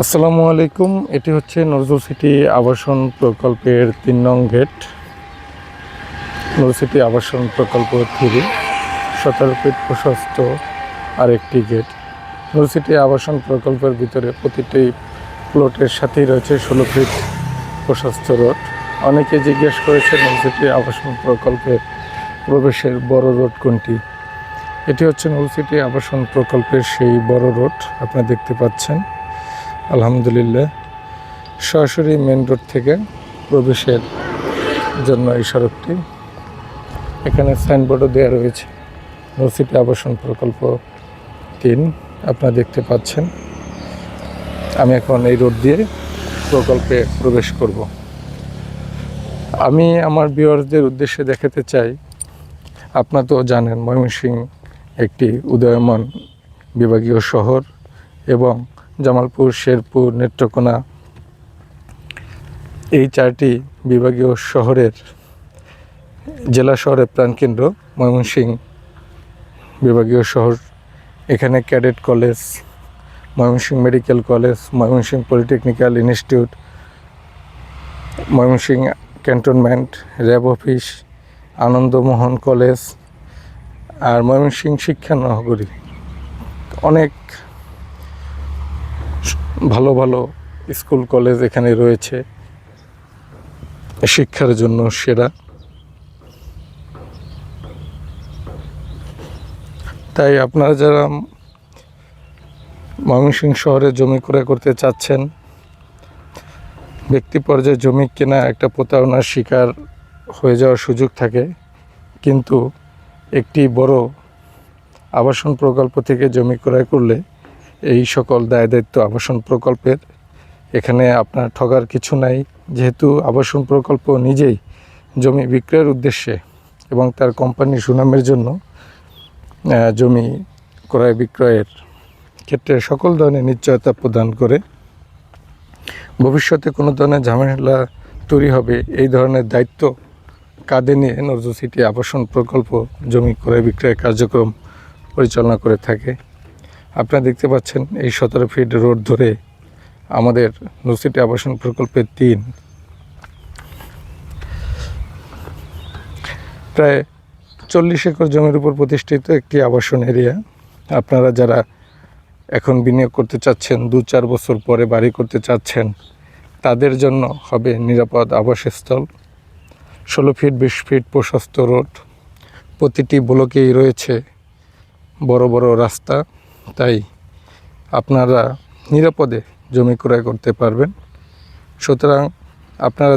আসসালামু আলাইকুম। এটি হচ্ছে নজরুল সিটি আবাসন প্রকল্পের ৩ নং গেট। নজরুল সিটি আবাসন প্রকল্প 3, 17 ফিট প্রশস্ত আরেকটি গেট। নজরুল সিটি আবাসন প্রকল্পের ভিতরে প্রতিটি প্লটের সাথেই রয়েছে 16 ফিট প্রশস্ত রোড। অনেকে জিজ্ঞেস করেছে নজরুল সিটি আবাসন প্রকল্পের প্রবেশের বড় রোড কোনটি। এটি হচ্ছে নজরুল সিটি আবাসন প্রকল্পের সেই বড় রোড, আপনারা দেখতে পাচ্ছেন। আলহামদুলিল্লাহ, সরাসরি মেন রোড থেকে প্রবেশের জন্য এই সড়কটি। এখানে সাইনবোর্ডও দেওয়া রয়েছে নজরুল সিটি আবাসন প্রকল্প 3, আপনারা দেখতে পাচ্ছেন। আমি এখন এই রোড দিয়ে প্রকল্পে প্রবেশ করব। আমি আমার ভিউয়ার্সদের উদ্দেশ্যে দেখাতে চাই, আপনারা তো জানেন ময়মনসিংহ একটি উদীয়মান বিভাগীয় শহর এবং জামালপুর, শেরপুর, নেত্রকোনা এই 4টি বিভাগীয় শহরের জেলা শহরের প্রাণকেন্দ্র ময়মনসিংহ বিভাগীয় শহর। এখানে cadet college, Mymensingh medical college, Mymensingh polytechnical institute, Mymensingh cantonment, RAB office, Anandamohan college আর ময়মনসিংহ শিক্ষা নগরী। অনেক ভালো ভালো স্কুল কলেজ এখানে রয়েছে, শিক্ষার জন্য সেরা। তাই আপনারা যারা ময়মনসিংহ শহরে জমি ক্রয় করতে চাচ্ছেন, ব্যক্তি পর্যায়ে জমি কেনা একটা প্রতারণার শিকার হয়ে যাওয়ার সুযোগ থাকে, কিন্তু একটি বড় আবাসন প্রকল্প থেকে জমি ক্রয় করলে এই সকল দায় দায়িত্ব আবাসন প্রকল্পের। এখানে আপনার ঠগার কিছু নাই, যেহেতু আবাসন প্রকল্প নিজেই জমি বিক্রয়ের উদ্দেশ্যে এবং তার কোম্পানির সুনামের জন্য জমি ক্রয় বিক্রয়ের ক্ষেত্রে সকল ধরনের নিশ্চয়তা প্রদান করে। ভবিষ্যতে কোনো ধরনের ঝামেলা তৈরি হবে এই ধরনের দায়িত্ব কাঁধে নিয়ে নজরুল সিটি আবাসন প্রকল্প জমি ক্রয় বিক্রয় কার্যক্রম পরিচালনা করে থাকে। আপনারা দেখতে পাচ্ছেন এই 17 ফিট রোড ধরে আমাদের নজরুল সিটি আবাসন প্রকল্পের 3 প্রায় 40 একর জমির উপর প্রতিষ্ঠিত একটি আবাসন এরিয়া। আপনারা যারা এখন বিনিয়োগ করতে চাচ্ছেন, 2-4 বছর পরে বাড়ি করতে চাচ্ছেন, তাদের জন্য হবে নিরাপদ আবাসস্থল। 16 ফিট 20 ফিট প্রশস্ত রোড, প্রতিটি ব্লকেই রয়েছে বড় বড় রাস্তা। তাই আপনারা নিরাপদে জমি ক্রয় করতে পারবেন। সুতরাং আপনারা